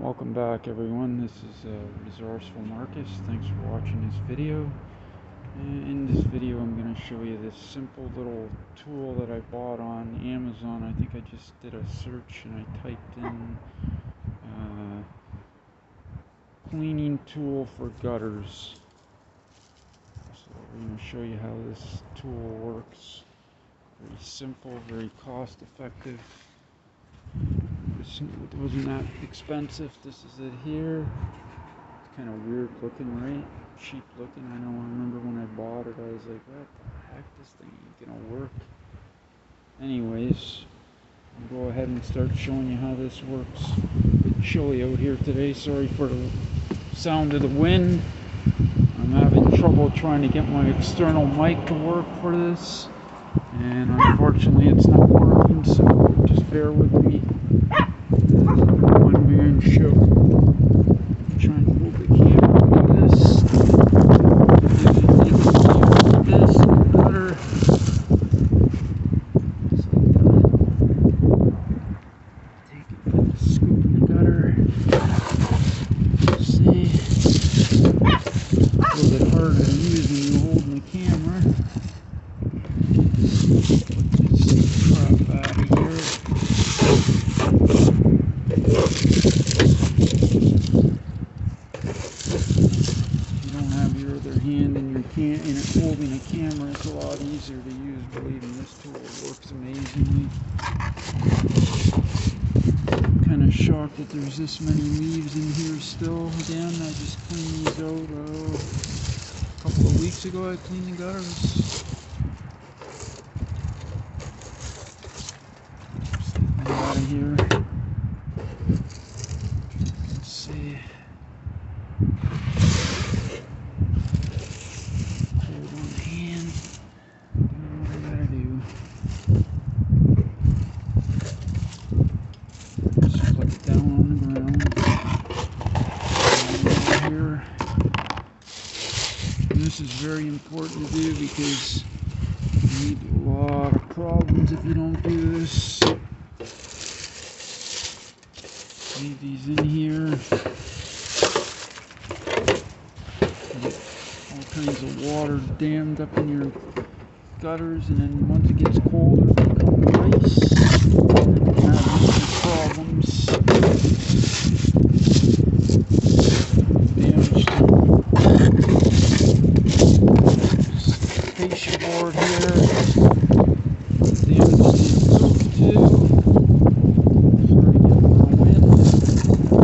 Welcome back, everyone. This is Resourceful Marcus. Thanks for watching this video. And in this video I'm going to show you this simple little tool that I bought on Amazon. I think I just did a search and I typed in cleaning tool for gutters. So I'm going to show you how this tool works. Very simple, very cost effective. It wasn't that expensive. This is it here. It's kind of weird looking, right? Cheap looking. I remember when I bought it, I was like, what the heck? This thing ain't gonna work. Anyways, I'll go ahead and start showing you how this works. A bit chilly out here today. Sorry for the sound of the wind. I'm having trouble trying to get my external mic to work for this. And unfortunately it's not working, so just bear with me. One man show. I'm trying to hold the camera like this. This gutter. Take it, scoop in the gutter. See, a little bit harder to use when you're holding the camera. Holding a camera, it's a lot easier to use. Believe me, this tool works amazingly. I'm kind of shocked that there's this many leaves in here still. Again, I just cleaned these out a couple of weeks ago. I cleaned the gutters. Get that out of here. Let's see. This is very important to do because you need a lot of problems if you don't do this. Leave these in here. You get all kinds of water dammed up in your gutters, and then once it gets colder, it becomes ice. Now these problems. Board here. Damage the exhaust too. Sorry for the wind.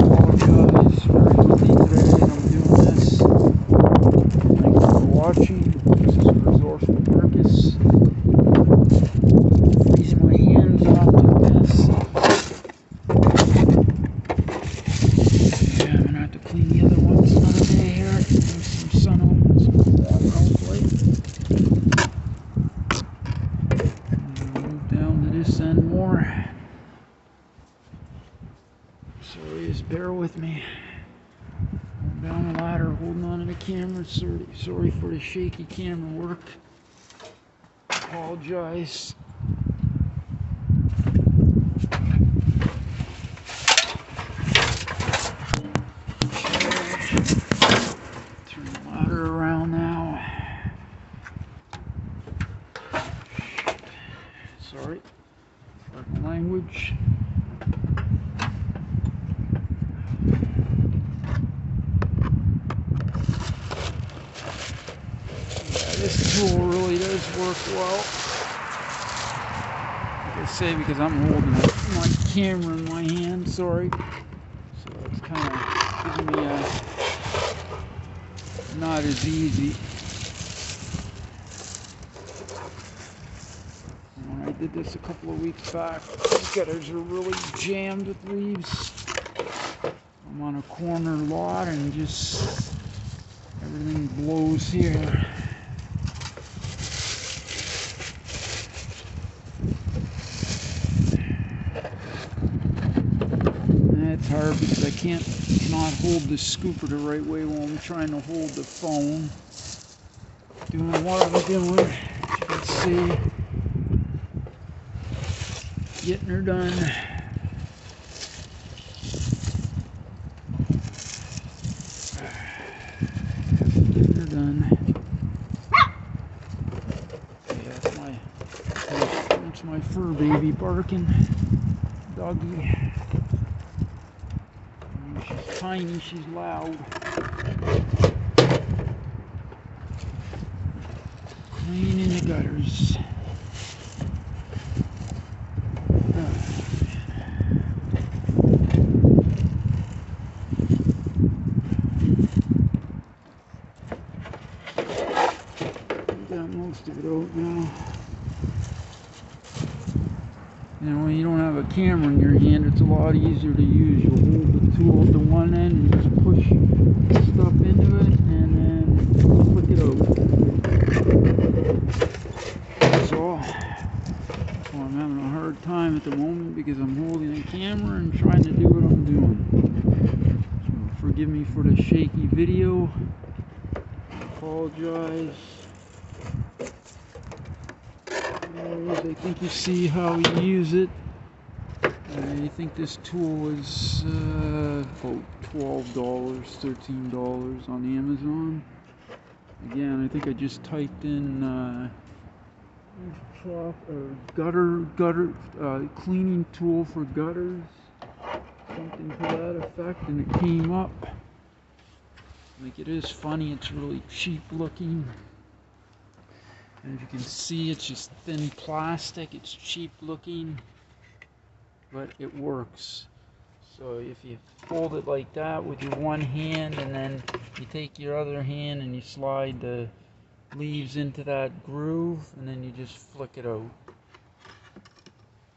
Apologize. Very windy today and I'm doing this. Thanks for watching. This is Resourceful Marcus. Freezing my hands off doing this. Yeah, I'm gonna have to clean the other ones another day here. There's some sun on, some warm hopefully. This and more. Sorry, just bear with me. I'm down the ladder holding on to the camera. Sorry for the shaky camera work. Apologize. Turn the ladder around now. Sorry. Language. Yeah, this tool really does work well. Like I say, because I'm holding my camera in my hand, sorry. So it's kind of giving me not as easy. I did this a couple of weeks back. These gutters are really jammed with leaves. I'm on a corner lot and just everything blows here. That's hard because I cannot hold the scooper the right way while I'm trying to hold the phone. Doing what I'm doing, as you can see. Getting her done. again. Yeah, that's my fur baby barking. Doggy. She's tiny, she's loud. Cleaning the gutters. Got most of it out now. You know, when you don't have a camera in your hand, it's a lot easier to use. You'll hold the tool at the one end and just push stuff into it and then flick it out. So I'm having a hard time at the moment because I'm holding a camera and trying to do what I'm doing. So forgive me for the shaky video. I apologize. I think you see how you use it. I think this tool is about $12, $13 on Amazon. Again, I think I just typed in gutter cleaning tool for gutters, something to that effect, and it came up. Like, it is funny, it's really cheap looking. And as you can see, it's just thin plastic, it's cheap looking, but it works. So if you hold it like that with your one hand, and then you take your other hand and you slide the leaves into that groove, and then you just flick it out.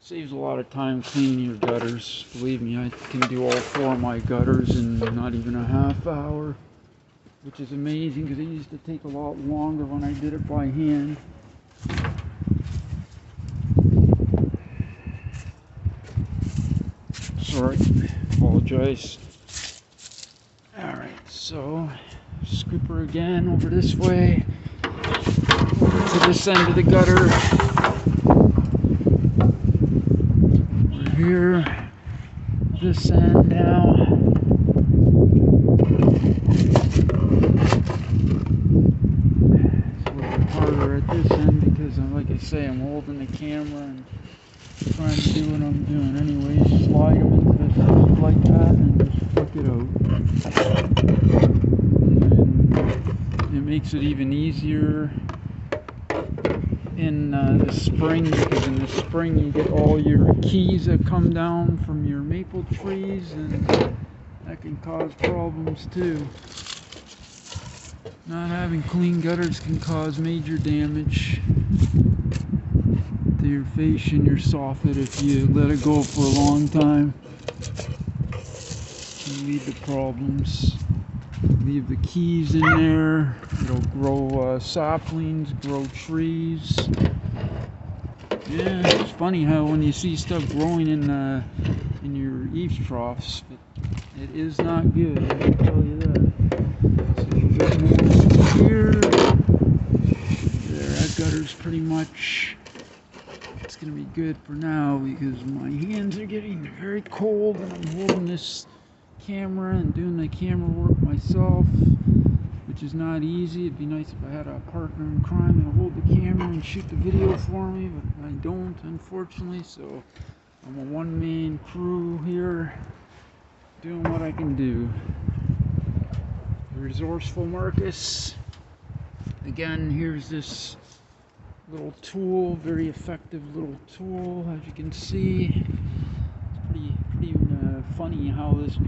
Saves a lot of time cleaning your gutters. Believe me, I can do all 4 of my gutters in not even a half hour. Which is amazing because it used to take a lot longer when I did it by hand. Sorry, apologize. Alright, so scooper again over this way to this end of the gutter. We're here, this end now. This end because like I say, I'm holding the camera and trying to do what I'm doing. Anyways, slide them into the stuff like that and just flick it out. And it makes it even easier in the spring, because in the spring you get all your keys that come down from your maple trees, and that can cause problems too. Not having clean gutters can cause major damage to your fascia and your soffit if you let it go for a long time. Can lead to problems. Leave the keys in there, it'll grow saplings, grow trees. Yeah, it's funny how when you see stuff growing in your eaves troughs, it is not good, I can tell you that. Here, there, that gutter's pretty much, it's going to be good for now because my hands are getting very cold and I'm holding this camera and doing the camera work myself, which is not easy. It'd be nice if I had a partner in crime to hold the camera and shoot the video for me, but I don't, unfortunately, so I'm a one-man crew here doing what I can do. Resourceful Marcus. Again, here's this little tool, very effective little tool, as you can see. It's pretty funny how this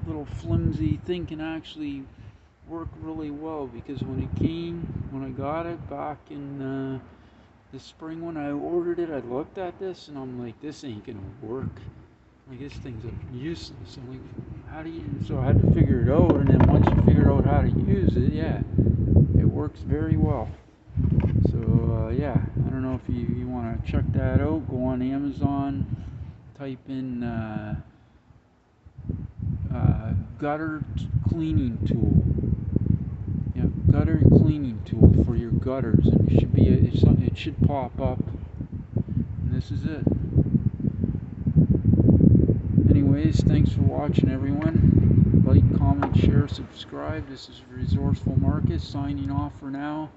little flimsy thing can actually work really well, because when I got it back in the spring when I ordered it, I looked at this and I'm like, this ain't gonna work. Like, this thing's useless. I'm like, how do you, so I had to figure it out, and then once you figure out how to use it, yeah, it works very well. So yeah, I don't know if you want to check that out, go on Amazon, type in gutter cleaning tool. Yeah, gutter cleaning tool for your gutters, and it should pop up, and this is it. Anyways, thanks for watching, everyone. Like, comment, share, subscribe. This is Resourceful Marcus signing off for now.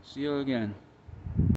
See you again.